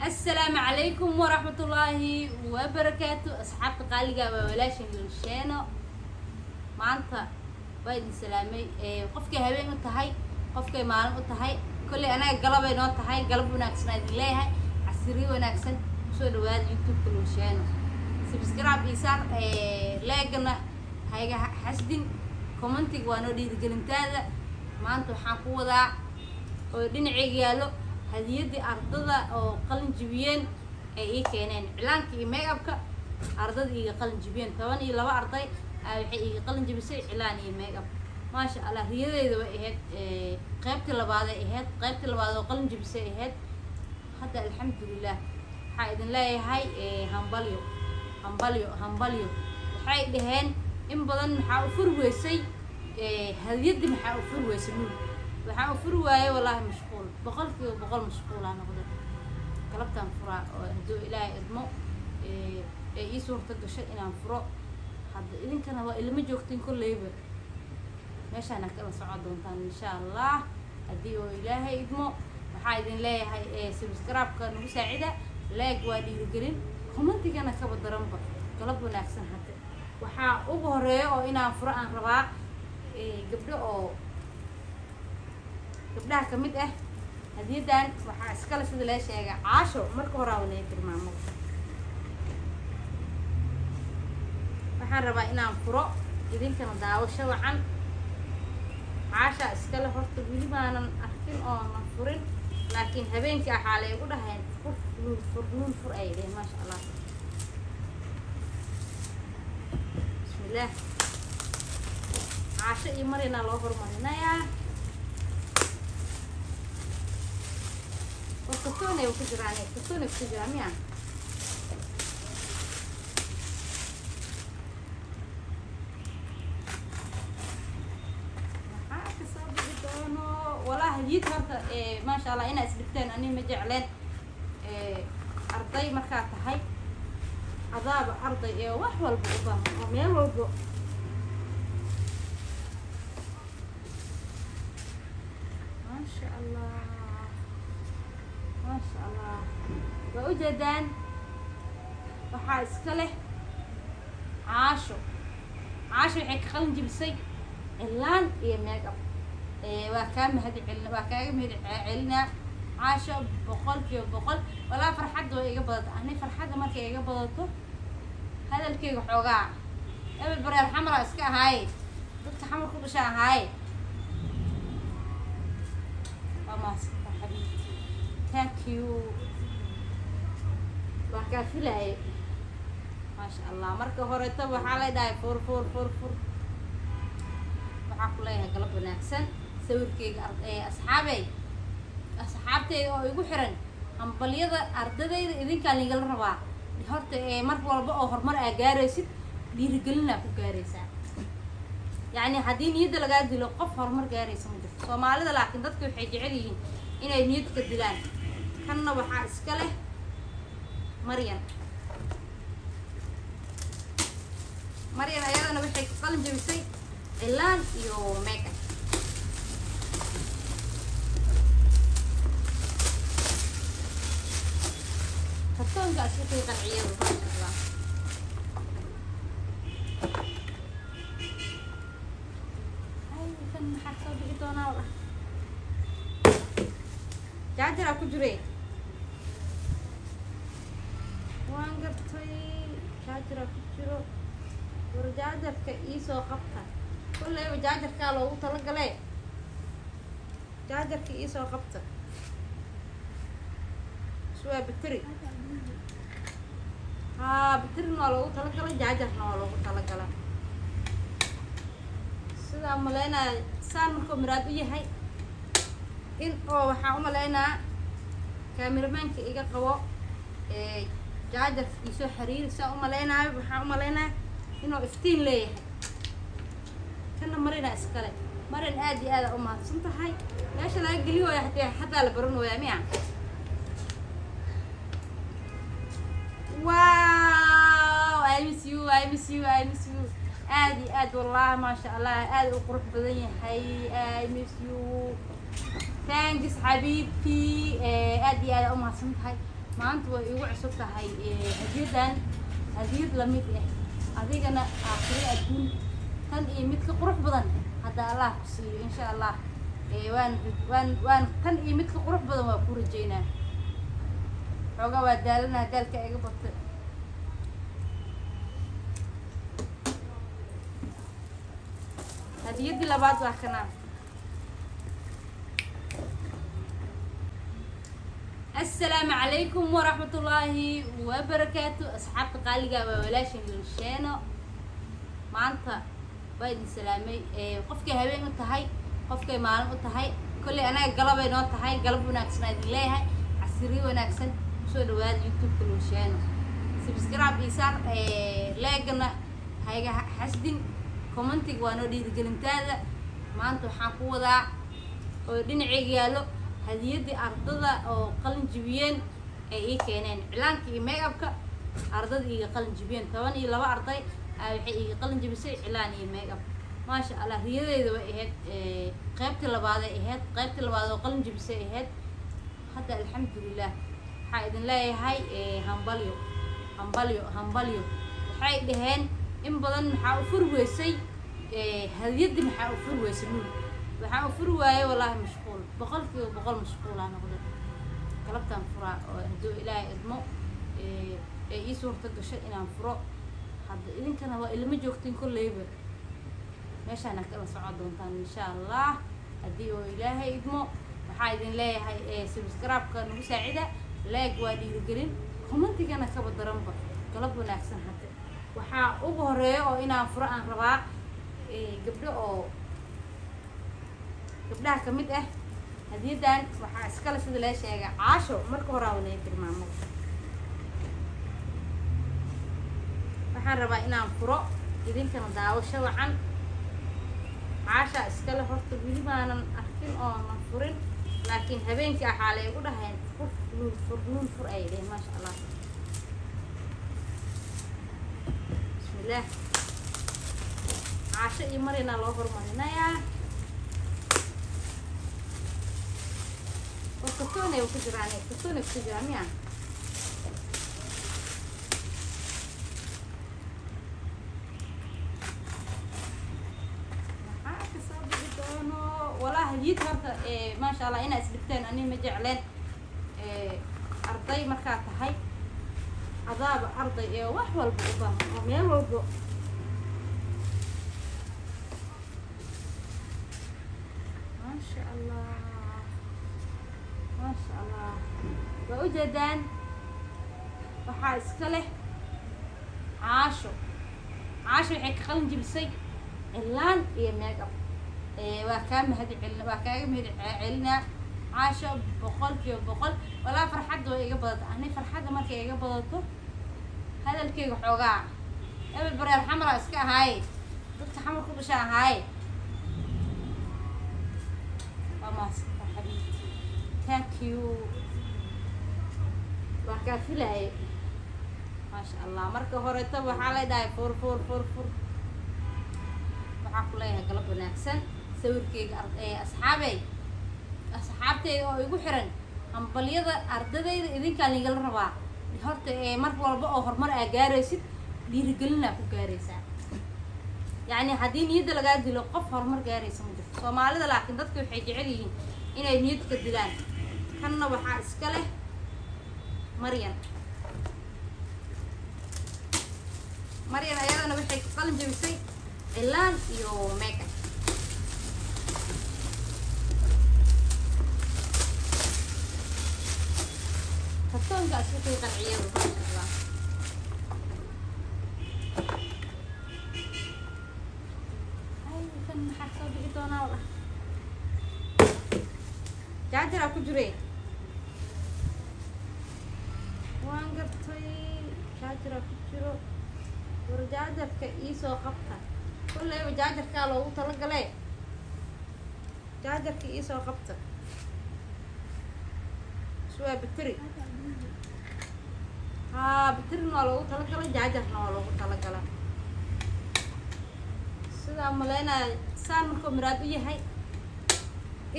السلام عليكم ورحمة الله وبركاته. أصحاب قالقة وولاشن للشانو معناتها بايد سلامي قفك هبين وتهاي قفك مالم وتهاي كل أنا قلبي نوت هاي قلب وناكسن ليها عسيري وناكسن سو دواد يوتيوب للشانو سبسكرايب يسار لايكنا هاي حسدين كومنتيك وانو دي قلنتادا معناتها حاقودا ودينعي يالو هديتي أرضا أو قلن جبيان أي كينين إعلانك ميك أبك أرضا إيه قلن جبيان طبعا إيه لو أرضي إيه قلن جبسي إعلان إيه ميك أب ما شاء الله هي ذا إيهات قيبت لبعض إيهات قيبت لبعض قلن جبسي إيهات حتى الحمد لله حايد نلاقي هاي همبليو حايد دهان إن بدن محاوفر ويسي هديتي محاوفر ويسمون waxaan u furi waaye wallahi mashquul boqolkiiba boqol mashquul aan noqday qalabtaan furaa oo haduu ilaahay idmo ii suurta gashay inaan furo hadda idinkana waa ilma joogtiin kullayba meeshaan kala socon doontaan insha Allah hadii oo ilaahay idmo waxaa idin leeyahay subscribe-ka nagu saacida like waa dhiirigelin commentigana ka badaranba qalab wanaagsan hadda waxaa ugu horeeyo oo inaan furo aan rabaa gabdho oo gabdhaha kamid ah hadiyadan waxaa iskala sida la sheegay caasho marka hore aan tilmaamo waxaan rabaa inaan furo idinkana daawasho wacan caasha iskala horta wili baanan arkin oo aan furin laakiin habeenkii waxa la igu dhahay fur ay leeyahay ma sha Allah bismillah caasho iyo marina loo hormarinayaa وكتوني وكجراني كتوني وكجراني والله هديت هرتا ما شاء الله أنا أسبتين أني مجعلين أرضي مركات هاي عذاب أرضي وحول بقضاء ومين والبق ما شاء الله ما شاء الله وأجدان وحاس كله عاشو حيك خلنا نجيب سي إعلان يا ميك أب وكام هذي علنا عاشو بقول في بقول ولا فرحة دو يقبض أنا فرحة ما كي يقبضته هذا الكيك حوجع قبل برا الحمراء اسكا هاي دكتور حمر كوبشة هاي وما حبيبي thank you وحكا فيلاي ما شاء الله مركه هوريته waxaa la dhahay fur waxa ku leeyahay qalab wanaagsan sawirkeyga asxaabteyda oo igu xiran hambaliyada ardadeyda idinka liiga rabaa horta mar walba oo horumar ay gaaraysid dhiirigelin ku gaaraysaa yani hadii niyada laga dilo qof horumar gaaraysa ma jirto Soomaalida laakiin dadku waxay jecel yihiin inay niyad ka dilaan kanna waxaa iska leh Maryan ayadana waxay ka qalin jabisay ilaan iyo makeup kartoonka asii qanciyada ma sha Allah ay kan maxaa soo bixi doonaa wala jaajar ku jiray waan gartay jaajar ku jiro war jaajarka ii soo qabta kullee jaajarka loogu tala galay jaajarka ii soo qabta soo battery battery loogu tala galay jaajarna loogu tala galay sida maleena saan markuu miraad u yahay in oo waxa u maleynaa cameramanka iga qabo jaajarka soo xiriir saa u maleynayo waxa u maleynaa inuu iftiin leeyahay kana marina iskale marin aad iyo aad u mahadsan tahay meesha laga geliyo hatta la baranayo miya wow I miss you aad iyo aad wallahi ma sha Allah aad u qurux badan yahay I miss you thanks حبيبتي ادي انا ام هسنتهاي maanta way igu cusub tahay hadiyadan hadiyad lamid adigana aakhiri adduun tan iyo mid ka qurux badan hadda Allah ku siiyo insha Allah waan tan iyo mid ka qurux badan waa ku rajeynaa xogaa waa daalana daalka iga batay hadiyadii labaad waa kana السلام عليكم ورحمة الله وبركاته أصحاب قالقة وولاشين للشينو معناتها بايد سلامي قفكي هبين وتهاي قفكي مالم وتهاي كل أنا قلبي نوت هاي قلب وناكسن هذه عسيري وناكسن شو الواد يوتيوب كل شينو سبسكرايب يسار لاقنا هاي حسدين كومنتي وانو دي قلنتاذا معناتها حقوة ذا ودين عيالو هديتي أرضها أو قلن جبيان أي كينين إعلانك ميك أبك أرضها إيه قلن جبيان ثواني لو أرضي إيه قلن جبسي إعلان إيه ميك أب ما شاء الله هي ذي إهات قيبت لبعض إهات قيبت لبعض قلن جبسي إهات حتى الحمد لله حايدن لا هاي همبليو حايد دهان إن بدن محاوفر ويسي هديتي محاوفر ويسمون waxaan furwaayay wallahi mashquul boqolkiiba boqol mashquul aan noqday galabtaan furaa oo haduu ilaahay idmo ii suurta gashay inaan furo hadda idinkana waa ilma joogtiin kullayba meeshaan kala socon doontaan insha Allah hadii oo ilaahay idmo waxaa idin leeyahay subscribe-ka nagu saacida like waa dhiirigelin commentigana ka badaranba galab wanaagsan hadda waxaa ugu horeeyo oo inaan furo aan rabaa gabdho oo gabdhaha kamid hadiyadan waxaa iskala sida la sheegay caasho marka hore aan leeyahay tilmaamo waxaan rabaa inaan furo idinkana daawasho wacan caasha iskala horta wili maanan arkin oo aan furin laakiin habeenkii waxa la igu dhahay fur ay leeyahay ma sha Allah bismillah caasho iyo marina loo hormarinayaa كتونة وكجراني كتونة وكجراني يعني والله هديت هرتا ما شاء الله أنا أسبتين أني مجعلين أرضي مركات هاي عذاب أرضي وحول بقبا وميان والبق ما شاء الله ما شاء الله وأجدان وحا اسكله عاشو حيك خلنا نجيب السي إعلان إيه ميك أب وكام علنا عاشو بقول كيو بقول ولا فرحة وإيجا بدت أنا فرحة ما كي إيجا بدته هذا الكيك حوجع أبي البرية الحمراء اسكا هاي ضد حمر كل شيء هاي وماس حبيبتي thank you وكافلة ما شاء الله مركه هوريته waxaa la dhahay fur waxaa ku leeyahay galab wanaagsan sawirkeyga asxaabteyda oo igu xiran hambaliyada ardadeyda idinkaan igala rabaa horta mar walba oo horumar aa gaaraysid dhiirigelina ku gaaraysaa yani haddii niyadda lagaa dilo qof horumar gaaraysa ma jirto soomaalida laakiin dadka waxay jecel yihiin inay niyad ka dilaan kanna waxaa iska leh maryan ayadana waxay ka qalin jabisay cilaan iyo makeup kartoonkaas wixii qanciyadu ma sha Allah kan maxaa soo bixi doonaa walahi jaajaraa ku jiray waan gartay jaajaraa ku jiro war jaajarka iisoo qabta kulleyba jaajarkaa loogu talagalee jaajarka iisoo qabta waa bateri baterina waa loogu talagalay jaajarna waa loogu talagalay sidaa umaleynaya saan markuu miraad u yahay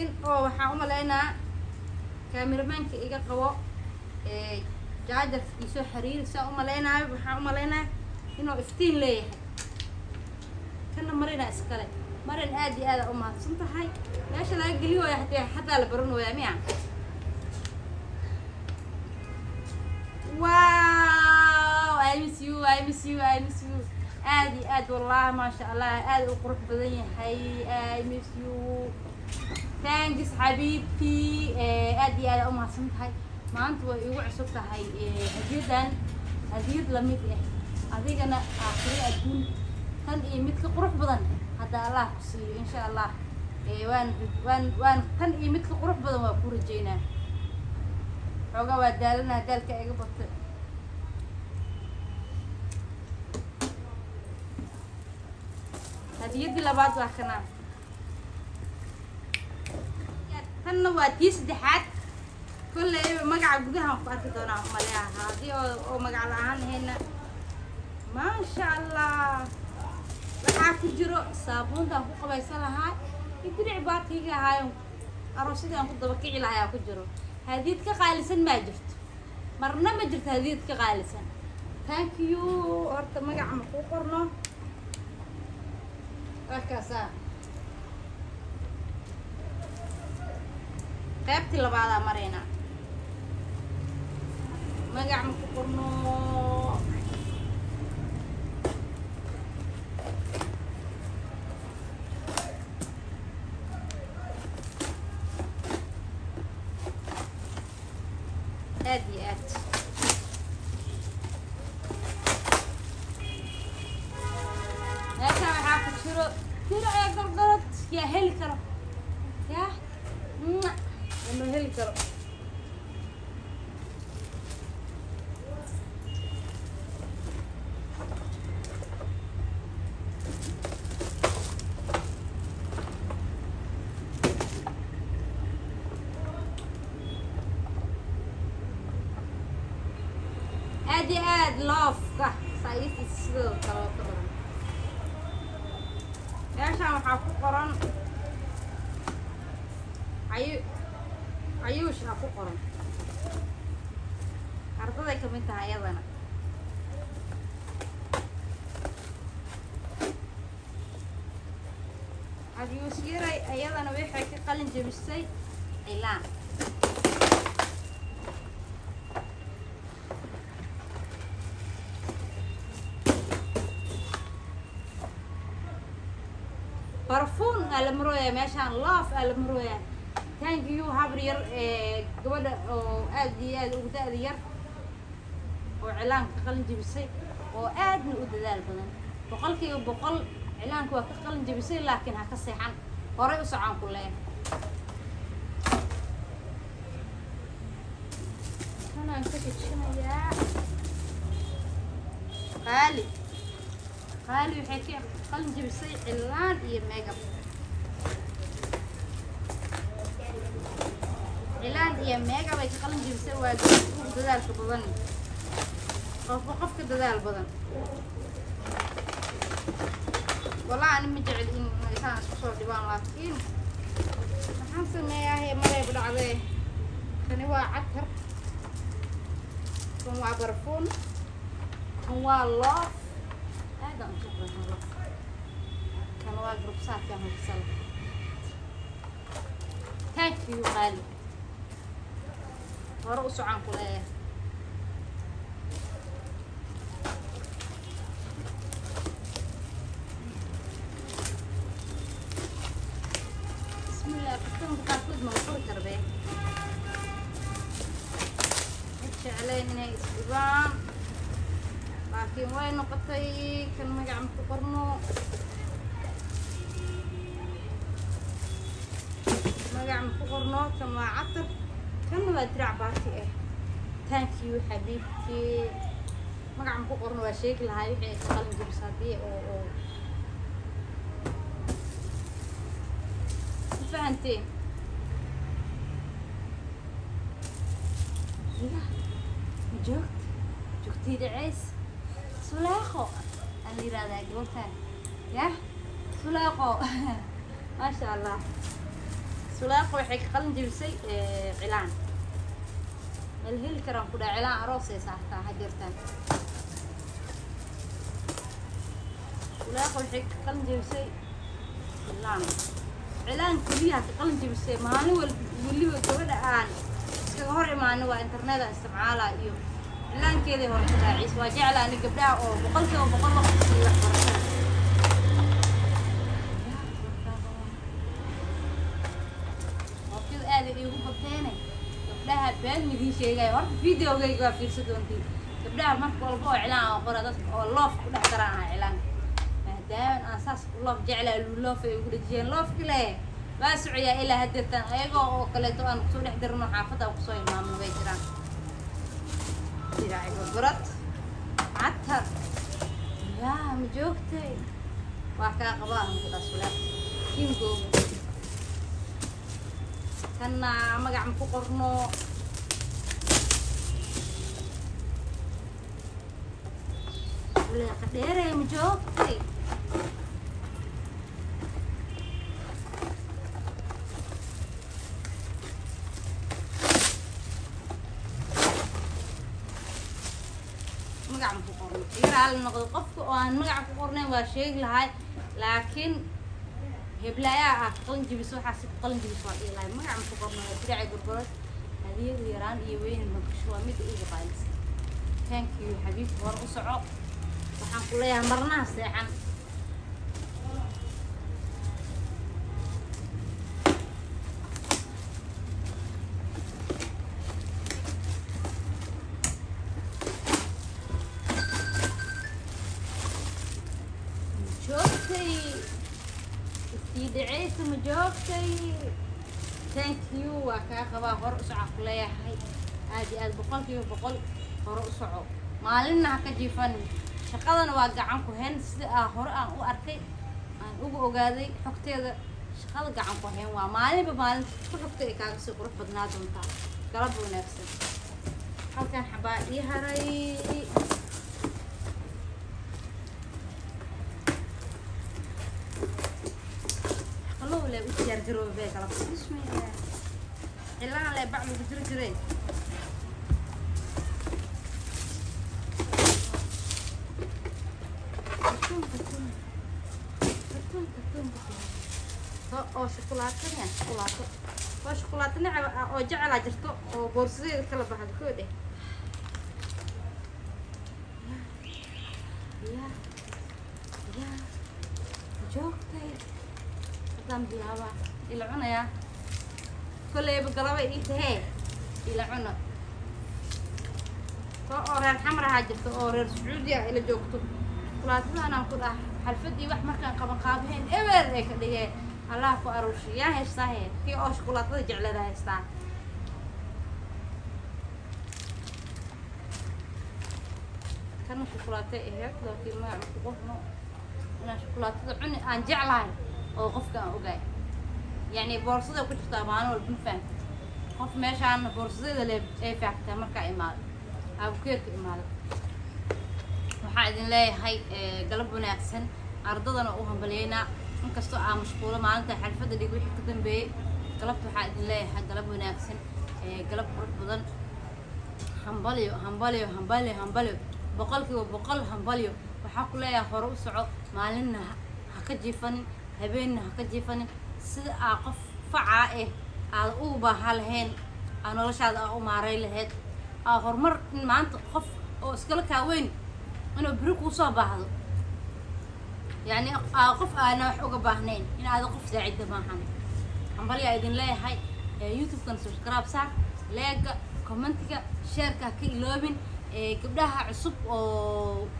in oo waxaan umaleynaa kaamiramanka iga qabo jaajar isoo xiriir saa u maleynayo waxaan u maleynayaa inuu iftiin leeyahay kana marina iskale marin aad iyo aad u mahadsan tahay meesha laga geliyo hataa la baranooyaa miya wow I miss you aad iyo aad wallahi ma sha Allah aad u qurux badan yahay I miss you thanks xabiibti aad iyo aad u mahadsan tahay maanta way igu cusub tahay hadiyad la mid ah adigana aakhiri adduun tan iyo mid ka qurux badan hadda Allah ku siiyo insha Allah waan tan iyo mid ka qurux badan waa ku rajeynaa xoga waa daalana daalka iga batay hadiyadii labaad waa kana tanna waa tii saddexaad kulley magaca gudaha ku arki doonaa maleeyaha hadii oo magac la'aan hayna ma sha Allah waxaa ku jiro saabuuntaan ku qabaysan lahaa idiric baatiga ahaayo aroosidaan ku daba kici lahaa ku jiro hadiyad ka qaalisan ma jirto marna ma jirto hadiyad ka qaalisan thank you horta magaca ma ku qorno akaasa qaybtii labaad marayna magac ma ku qorno aad iyo aad meeshaan waxaa ku jiro dirac ee gargarad yaa heli karo yaa ma heli karo aad iyo aad loofka sayis sidoo kale oo badan meeshaan waxaa ku qoran ayuush ku qoran ardaday ka mid tahay ayadana ayuush yaray ayadana waxay ka qalin jabisay cilaan برفون على مروية ماشان لاف على مروية thank you habriyar gabadha oo aad iyo aad ugu daadiyar oo cilaanka qalin jabisay oo aadna u dadaal badan boqolkiiba boqol cilaanka waa ka qalin jabisay laakiin ha ka seexan horay u socon ku leeyahay kanaan ka jijinayaa qaali waxay ka qalin jabisay cilaan iyo makeup cilaan iyo makeup ay ka qalin jabisay waa dadaalka badan qofka dadaal badan والله أنا مجعل إن إنسان صور ديوان لكن maxaan sameeyaa maray badacday kani waa catar kan waa barfuun kan waa loof aad aan u jeclahay kan waa group saarka aan kusal thank you qaali hore u socon ku leeyahay علينا هاي اسبوعان لكن وين نقطي كان مقع مقرنو مقع مقرنو كما عطر كما درع بارتي ايه ثانك يو حبيبتي مقع مقرنو وشيك لهاي وحي تقلن جبساتي او فهمتي joogtay dhaceys sulaaqo aan yiraahdaa goobtan ya sulaaqo ma sha Allah sulaaqo waxay ka qalin jabisay cilaan الهيل كرام كده علان عروسي صاحتها هجرتان ولا أقول حق قلن جبسي علان كليها قلن جبسي ما هني واللي وكبر آن كهور إيمان وإنترنت استمعاله إيو علان كذا هو كداعيس وجعل أنا قبلها أو بقولك وبقول خصي وحبرتان وكذا هذا يقول بطيني قبلها بين مدي شيء جاي ورد فيديو جاي في سدونتي قبلها ما قلبوا إعلان أو قرادات والله كله تراها إعلان دائما أساس الله جعل الله في يقول جين الله في كله بس عيا إلى هدتان أيقو وكلتو أن كسول يحضرنا حافظة وكسول ما من بيتران دراعي وبرد عتر يا مجوكتي وكا قباهم كده سولات كيم قوم كنا مقع مفقرنو ولا قديرة مجوكتي مقع مفقرنو يرى النقد قفك وان مقع مفقرنو وشيء لهاي لكن هبلايا قلنجي بسوا حاسب قلنجي بسوا إيه ما عم تقرنا ترعي قرقرات هذه اليران يوين المكشوة ميد إيه قايس ثانك يو حبيبي ورقصعو وحن كلها مرنا ساعة شوفتي دعيت مجوبتي ثانك يو وكا قبا هرقص عقليه هاي ادي اد بقول هرقصعو مالنا هكا جيفان shaqadan waa gacan ku heen sida hore aan u arkay aan ugu ogaaday xogteeda shaqada gacan ku heen waa maalinba maalin ku xogtay kaaga soo qurux badnaa doonta galab wanaagsan halkan xabaa ii haray ولا وتيار جرو بيك على اسمه إلا على بعض الجرجرين أو شوكولاتة يعني شوكولاتة أو شوكولاتة نعم أو جعل عجرته أو بورسية كلا بعد كده يا جوكتي قدام بيابا إلى عنا يا كل بقربة إيتها إلى عنا أورير حمرا هاجرته أورير سعودية إلى جوكتو شوكولاتة أنا كده حلفدي واحد مركان قابهين إبر هيك اللي الله كو أروشي يا هيستاهي كي أو شوكولاتة جعلها هيستاهي كانوا شوكولاتة هيك لكن ما عملوا أنا شوكولاتة عني أنا جعلها أو قف كان أوجاي يعني بورصة كنت طبعاً ولا بنفهم قف ماشي عن بورصة اللي إيه فيها مركا إيمال أو كيك إيمال وحايدين لي هاي قلبنا أحسن عرضنا وهم بلينا inkastoo aan mashquulo maalinta xalfada dhig wixii ka dambeeyay galabta waxa idin leeyahay galab wanaagsan galab qurux badan hambaliyo boqolkiiba boqol hambaliyo waxa ku leeyahay hore u soco maalinna ha ka jiifanin habeenna ha ka jiifanin sida qof facaa aad u baahan lahayn noloshaada u maaray lahayd horumar maanta qof oo iskala kaaweyn inuu biri ku soo baahdo يعني قف أنا وحوق باهنين إن هذا قف ساعد معهم حنبلي أيضا لا هاي يوتيوب كان سبسكرايب صار لايك كومنتك شاركة كي لوبين قبلها عصب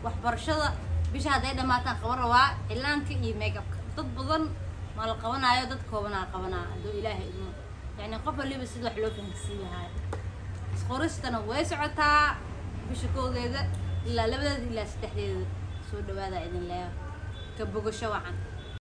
وحبرشة بيش هذا ما تنخبر وا إعلان كي ميك اب تطبضن ما القوانا عيادة كوبنا القوانا دو إلهي إذن يعني قف اللي بس يدو حلو في السيلة هاي خورستنا واسعتها بشكل ذا إلا لبدا إلا استحديد سود هذا إذن لا كبوق شوعا